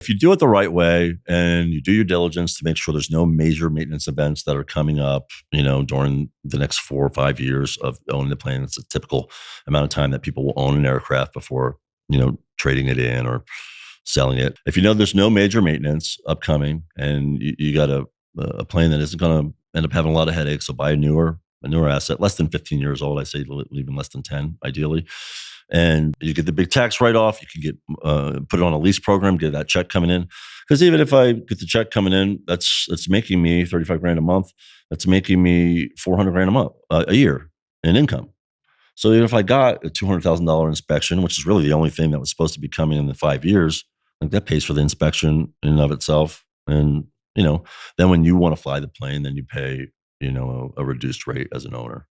If you do it the right way and you do your diligence to make sure there's no major maintenance events that are coming up, during the next 4 or 5 years of owning the plane, it's a typical amount of time that people will own an aircraft before, trading it in or selling it. If you know there's no major maintenance upcoming and you got a plane that isn't going to end up having a lot of headaches, so buy a newer asset, less than 15 years old. I say even less than 10, ideally. And you get the big tax write-off. You can get put it on a lease program, get that check coming in. Because even if I get the check coming in, that's making me 35 grand a month. That's making me 400 grand a month, a year in income. So even if I got a $200,000 inspection, which is really the only thing that was supposed to be coming in 5 years, like that pays for the inspection in and of itself. And then when you want to fly the plane, then you pay a reduced rate as an owner.